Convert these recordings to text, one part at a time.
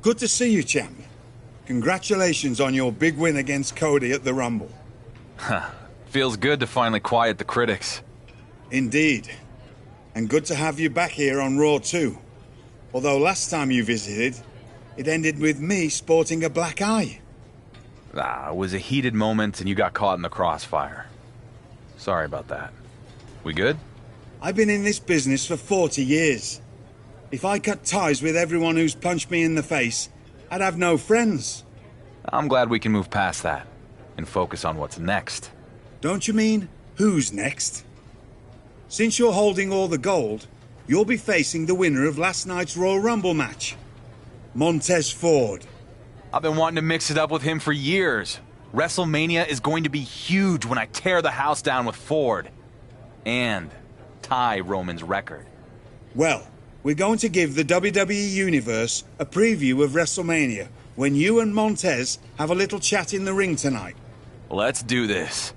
Good to see you, champ. Congratulations on your big win against Cody at the Rumble. Feels good to finally quiet the critics. Indeed. And good to have you back here on Raw too. Although last time you visited, it ended with me sporting a black eye. It was a heated moment and you got caught in the crossfire. Sorry about that. We good? I've been in this business for 40 years. If I cut ties with everyone who's punched me in the face, I'd have no friends. I'm glad we can move past that and focus on what's next. Don't you mean, who's next? Since you're holding all the gold, you'll be facing the winner of last night's Royal Rumble match, Montez Ford. I've been wanting to mix it up with him for years. WrestleMania is going to be huge when I tear the house down with Ford. And tie Roman's record. Well, we're going to give the WWE Universe a preview of WrestleMania when you and Montez have a little chat in the ring tonight. Let's do this.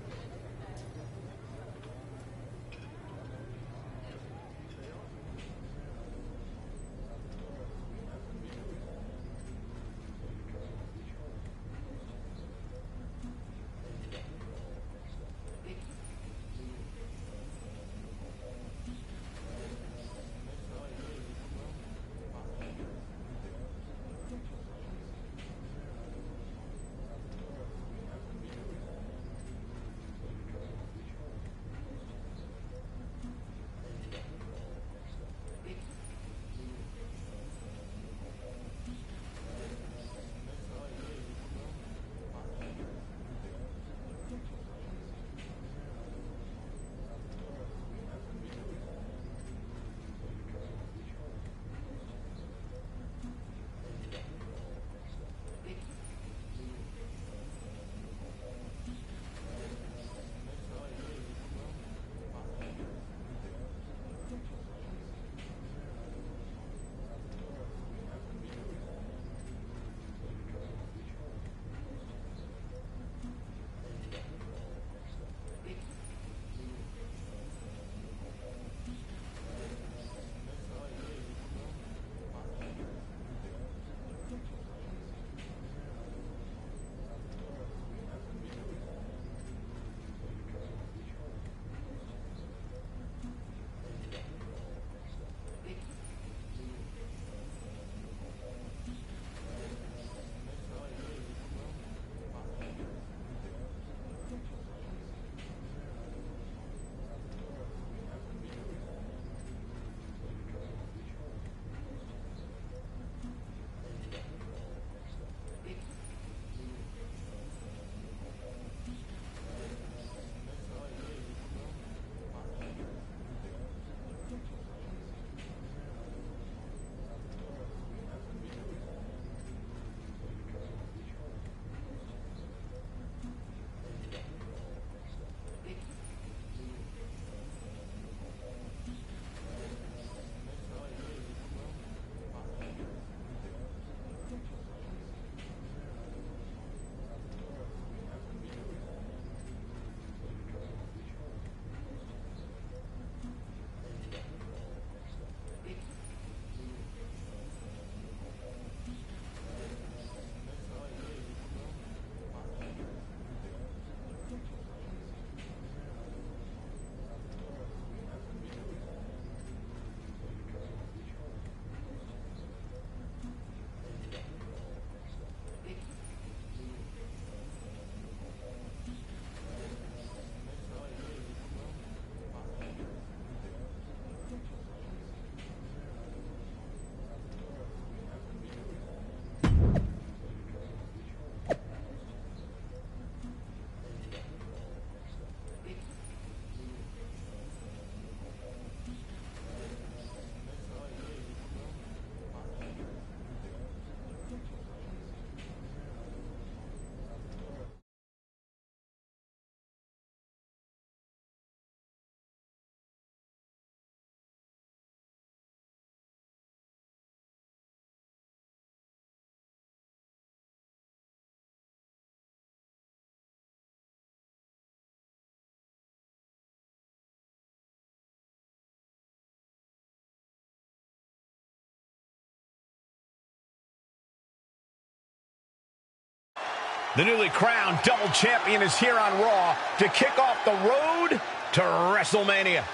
The newly crowned double champion is here on Raw to kick off the road to WrestleMania.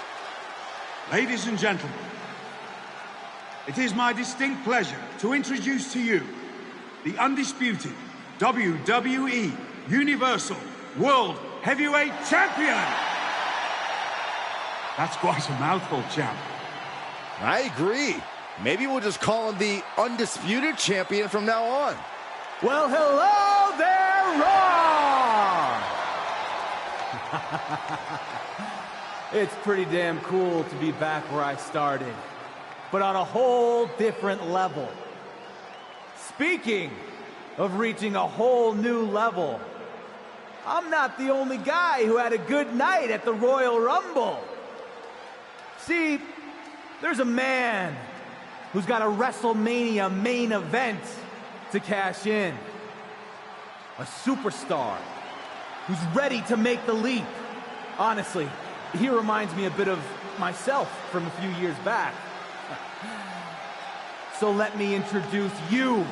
Ladies and gentlemen, it is my distinct pleasure to introduce to you the undisputed WWE Universal World Heavyweight Champion. That's quite a mouthful, champ. I agree. Maybe we'll just call him the Undisputed Champion from now on. Well, hello there, Raw! It's pretty damn cool to be back where I started, but on a whole different level. Speaking of reaching a whole new level, I'm not the only guy who had a good night at the Royal Rumble. See, there's a man who's got a WrestleMania main event to cash in. A superstar who's ready to make the leap. Honestly, he reminds me a bit of myself from a few years back. So let me introduce you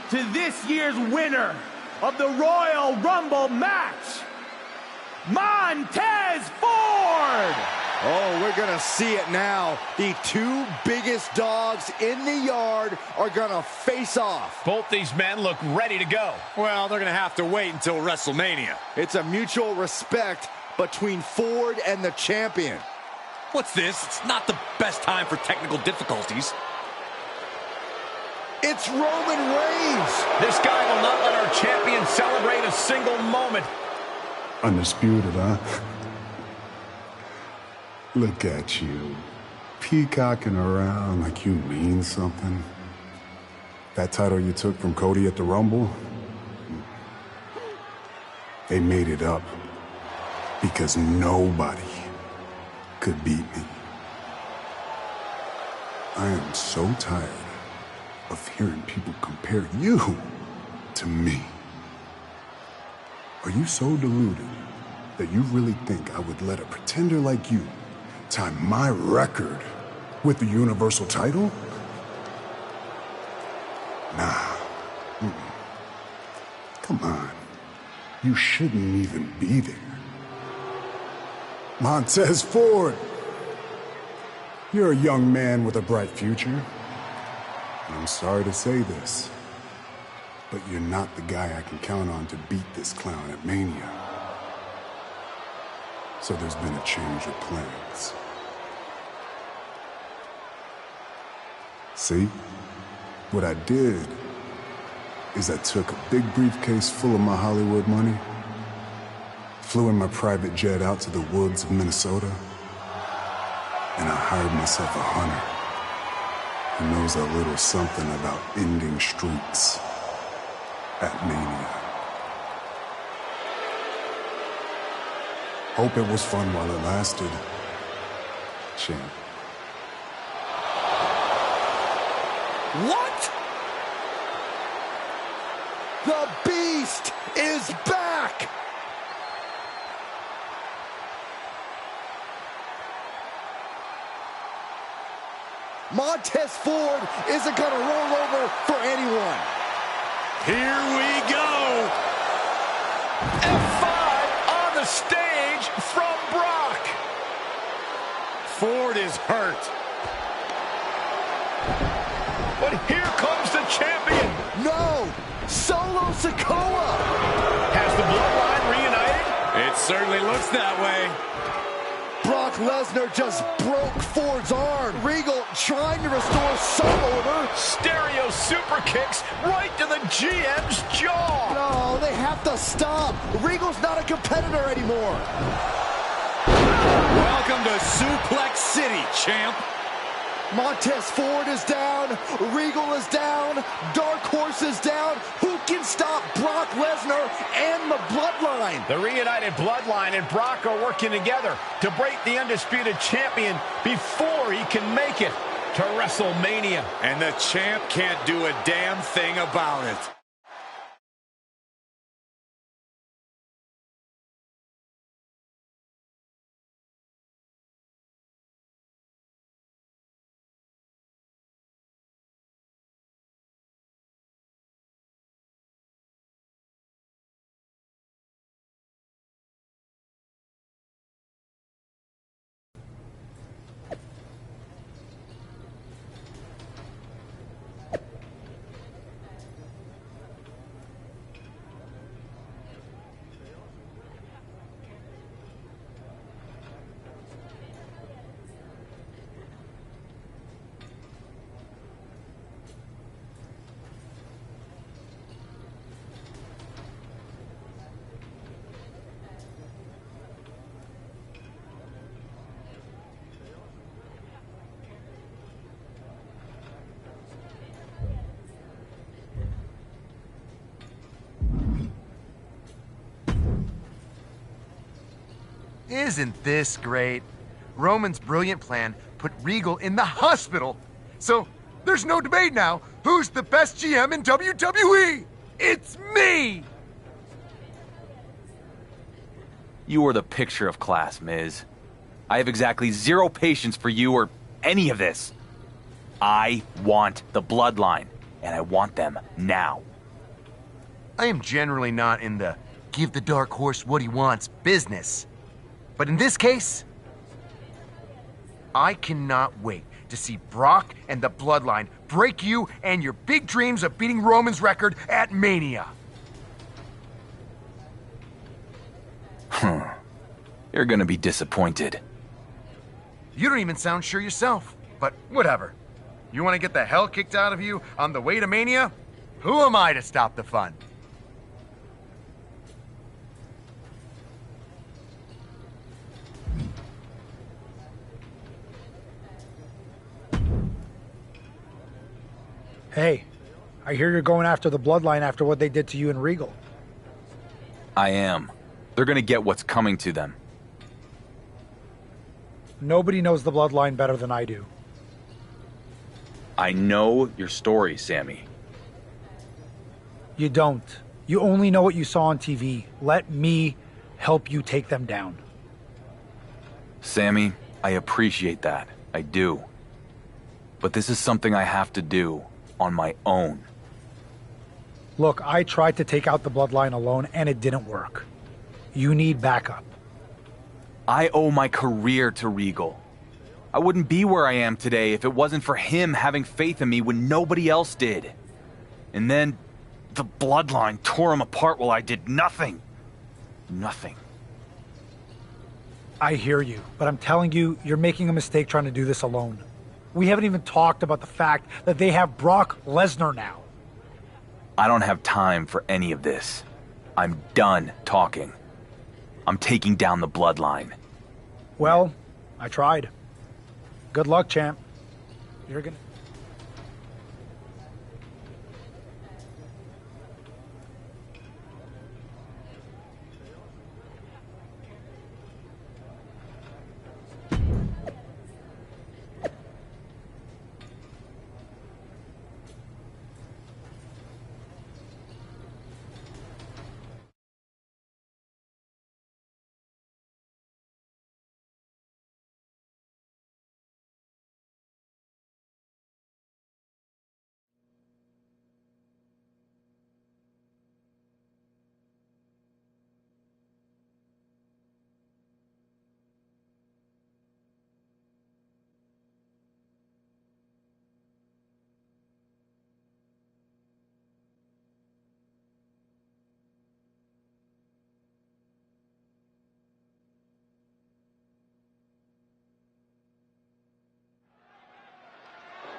to this year's winner of the Royal Rumble match, Montez Ford! Oh, we're gonna see it now. The two biggest dogs in the yard are gonna face off. Both these men look ready to go. Well, they're going to have to wait until WrestleMania. It's a mutual respect between Ford and the champion. What's this? It's not the best time for technical difficulties. It's Roman Reigns. This guy will not let our champion celebrate a single moment. Undisputed, huh? Look at you, peacocking around like you mean something. That title you took from Cody at the Rumble, they made it up because nobody could beat me. I am so tired of hearing people compare you to me. Are you so deluded that you really think I would let a pretender like you tie my record with the Universal title? Nah. Come on. You shouldn't even be there. Montez Ford, you're a young man with a bright future. And I'm sorry to say this, but you're not the guy I can count on to beat this clown at Mania. So there's been a change of plans. See? What I did is I took a big briefcase full of my Hollywood money, flew in my private jet out to the woods of Minnesota, and I hired myself a hunter who knows a little something about ending streaks at Mania. Hope it was fun while it lasted, champ. What? The Beast is back! Montez Ford isn't gonna roll over for anyone. Here we go. F5 on the stage from Brock. Ford is hurt. But here comes the champion. No! Solo Sikoa! Has the bloodline reunited? It certainly looks that way. Brock Lesnar just broke Ford's arm. Regal trying to restore some order. Stereo super kicks right to the GM's jaw. No, they have to stop. Regal's not a competitor anymore. Welcome to Suplex City, champ. Montez Ford is down. Regal is down. Dark Horse is down. Who can stop Brock Lesnar and the Bloodline? The reunited Bloodline and Brock are working together to break the undisputed champion before he can make it to WrestleMania. And the champ can't do a damn thing about it. Isn't this great? Roman's brilliant plan put Regal in the hospital. So there's no debate now. Who's the best GM in WWE? It's me! You are the picture of class, Miz. I have exactly zero patience for you or any of this. I want the bloodline, and I want them now. I am generally not in the give the dark horse what he wants business. But in this case, I cannot wait to see Brock and the bloodline break you and your big dreams of beating Roman's record at Mania. You're gonna be disappointed. You don't even sound sure yourself, but whatever. You want to get the hell kicked out of you on the way to Mania? Who am I to stop the fun? Hey, I hear you're going after the bloodline after what they did to you and Regal. I am. They're gonna get what's coming to them. Nobody knows the bloodline better than I do. I know your story, Sammy. You don't. You only know what you saw on TV. Let me help you take them down. Sammy, I appreciate that. I do. But this is something I have to do on my own. Look, I tried to take out the bloodline alone and it didn't work. You need backup. I owe my career to Regal. I wouldn't be where I am today if it wasn't for him having faith in me when nobody else did. And then the bloodline tore him apart while I did nothing. Nothing. I hear you, but I'm telling you, you're making a mistake trying to do this alone. We haven't even talked about the fact that they have Brock Lesnar now. I don't have time for any of this. I'm done talking. I'm taking down the bloodline. Well, I tried. Good luck, champ. You're gonna...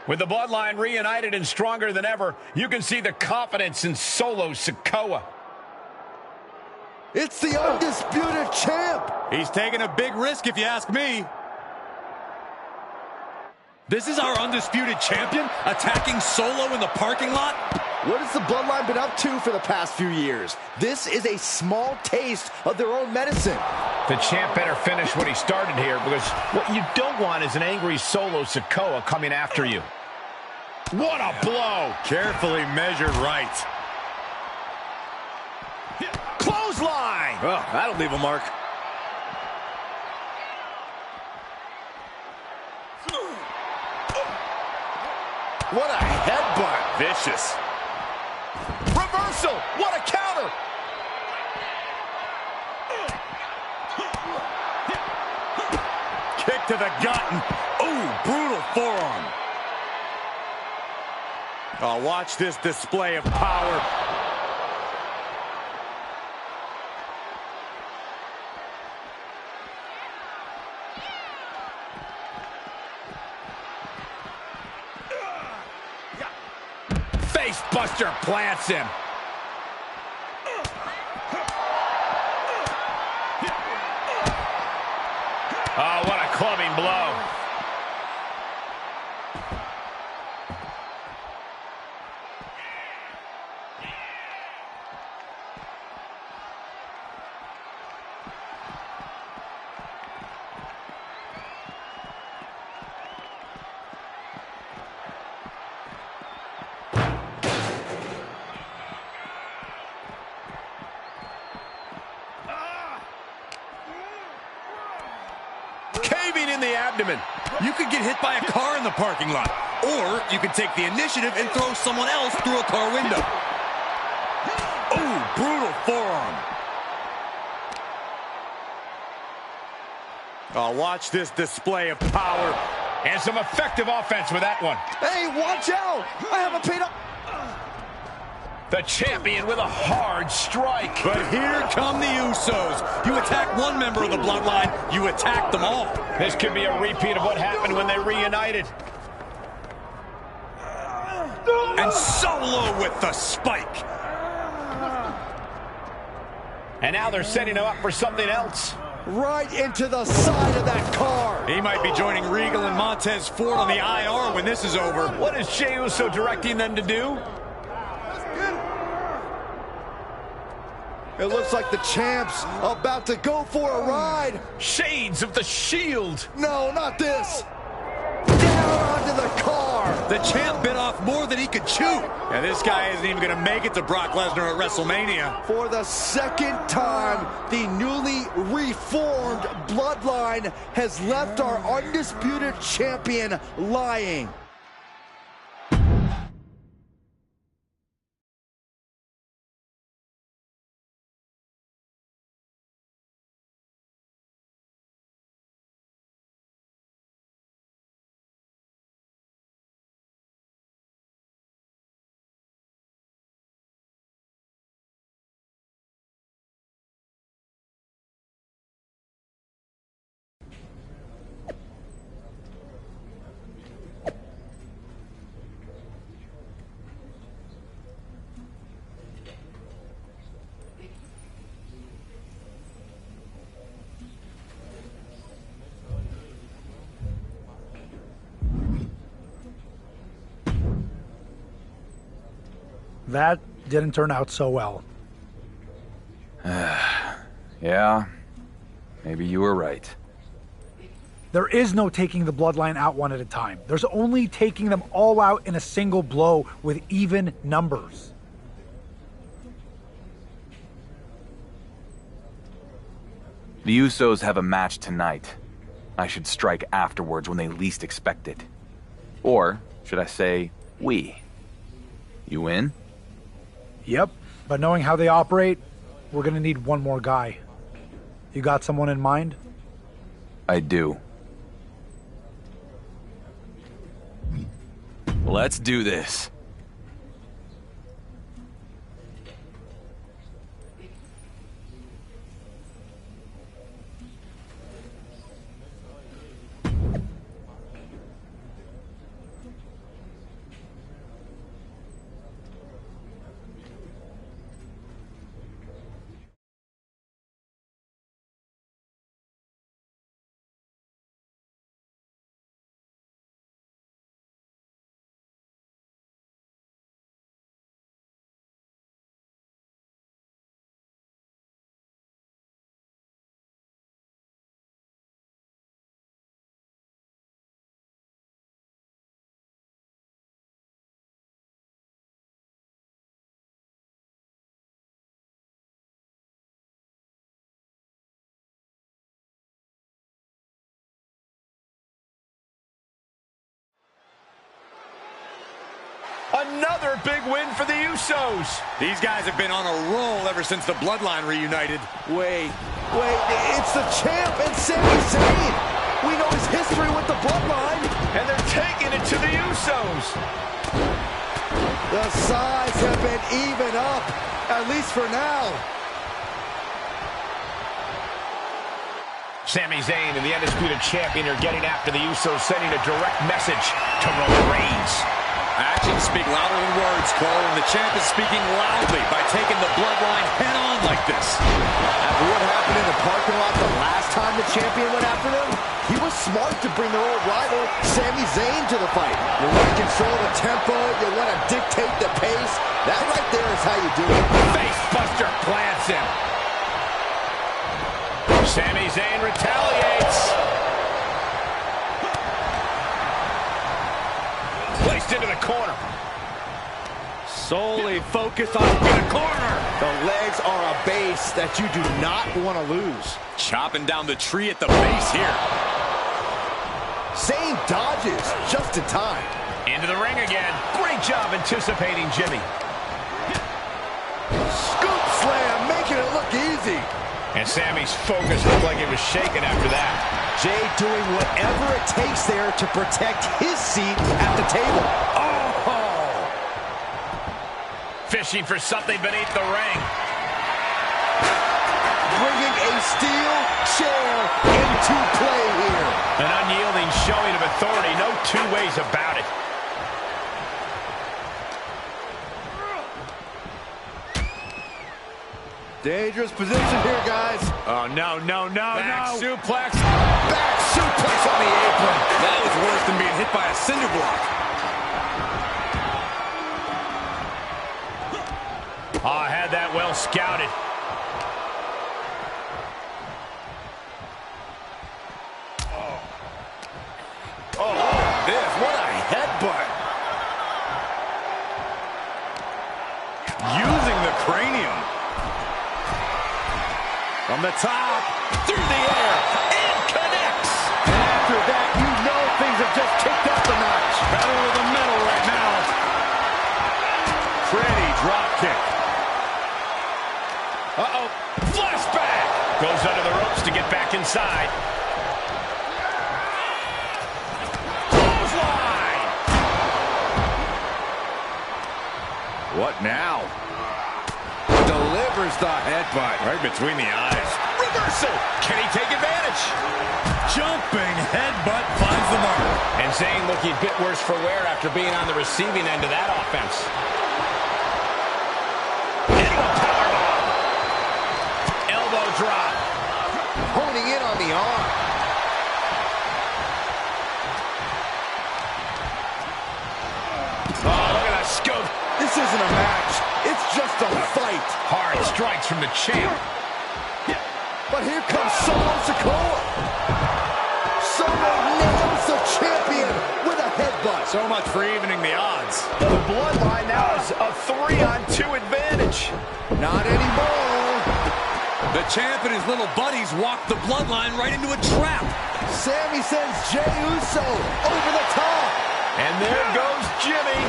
With the bloodline reunited and stronger than ever, you can see the confidence in Solo Sikoa. It's the undisputed champ. He's taking a big risk if you ask me. This is our undisputed champion attacking Solo in the parking lot? What has the bloodline been up to for the past few years? This is a small taste of their own medicine. The champ better finish what he started here, because what you don't want is an angry Solo Sikoa coming after you. What a blow! Carefully measured right. Clothesline! Oh, that'll leave a mark. What a headbutt! Vicious. Reversal! What a counter! Kick to the gut and, ooh, brutal forearm. Oh, watch this display of power. Face buster plants him. Oh, what a clubbing blow. Diving in the abdomen. You could get hit by a car in the parking lot. Or you could take the initiative and throw someone else through a car window. Oh, brutal forearm. Oh, watch this display of power. And some effective offense with that one. Hey, watch out! I haven't paid up. The champion with a hard strike. But here come the Usos. You attack one member of the bloodline, you attack them all. This could be a repeat of what happened when they reunited. And Solo with the spike. And now they're setting him up for something else. Right into the side of that car. He might be joining Regal and Montez Ford on the IR when this is over. What is Jey Uso directing them to do? It looks like the champ's about to go for a ride. Shades of the Shield. No, not this. Down onto the car. The champ bit off more than he could chew. And this guy isn't even going to make it to Brock Lesnar at WrestleMania. For the second time, the newly reformed bloodline has left our undisputed champion lying. That didn't turn out so well. Yeah, maybe you were right. There is no taking the bloodline out one at a time. There's only taking them all out in a single blow with even numbers. The Usos have a match tonight. I should strike afterwards when they least expect it. Or, should I say, we. You in? Yep, but knowing how they operate, we're gonna need one more guy. You got someone in mind? I do. Let's do this. Another big win for the Usos. These guys have been on a roll ever since the Bloodline reunited. Wait, it's the champ and Sami Zayn. We know his history with the bloodline. And they're taking it to the Usos. The sides have been even up, at least for now. Sami Zayn and the Undisputed Champion are getting after the Usos, sending a direct message to Roman Reigns. Actions speak louder than words, Cole, and the champ is speaking loudly by taking the bloodline head-on like this. After what happened in the parking lot the last time the champion went after them, he was smart to bring their old rival, Sami Zayn, to the fight. You want to control the tempo, you want to dictate the pace. That right there is how you do it. Facebuster plants him. Sami Zayn retaliates. Placed into the corner. Solely focused on the corner. The legs are a base that you do not want to lose. Chopping down the tree at the base here. Zayn dodges just in time. Into the ring again. Great job anticipating Jimmy. Scoop slam, making it look easy. And Sammy's focus looked like it was shaken after that. Jay doing whatever it takes there to protect his seat at the table. Oh! Fishing for something beneath the ring. Bringing a steel chair into play here. An unyielding showing of authority. No two ways about it. Dangerous position here, guys. Oh, no, no, no, Back no. suplex. Back suplex on the apron. That was worse than being hit by a cinder block. Oh, had that well scouted. What a headbutt. Using the cranium. From the top, through the air, and connects. And after that, you know things have just kicked up a notch. Pedal to the metal right now. Pretty drop kick. Uh-oh. Flashback. Goes under the ropes to get back inside. Clothesline. What now? Delivers the headbutt right between the eyes. Reversal. Can he take advantage? Jumping headbutt finds the mark. And Zayn looking a bit worse for wear after being on the receiving end of that offense. Into a powerbomb. Elbow drop. Honing in on the arm. Oh, look at that scope. This isn't a match. It's just a fight. Hard strikes from the champ. But here comes Solo Sikoa. Solo nails the champion with a headbutt. So much for evening the odds. The bloodline now is a 3-on-2 advantage. Not anymore. The champ and his little buddies walk the bloodline right into a trap. Sammy sends Jey Uso over the top. And there goes Jimmy.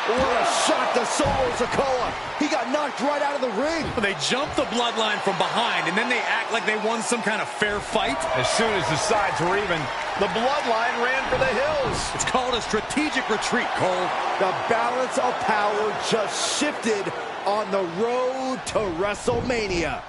What a shot to Solo Sikoa. He got knocked right out of the ring. They jump the bloodline from behind, and then they act like they won some kind of fair fight. As soon as the sides were even, the bloodline ran for the hills. It's called a strategic retreat, Cole. The balance of power just shifted on the road to WrestleMania.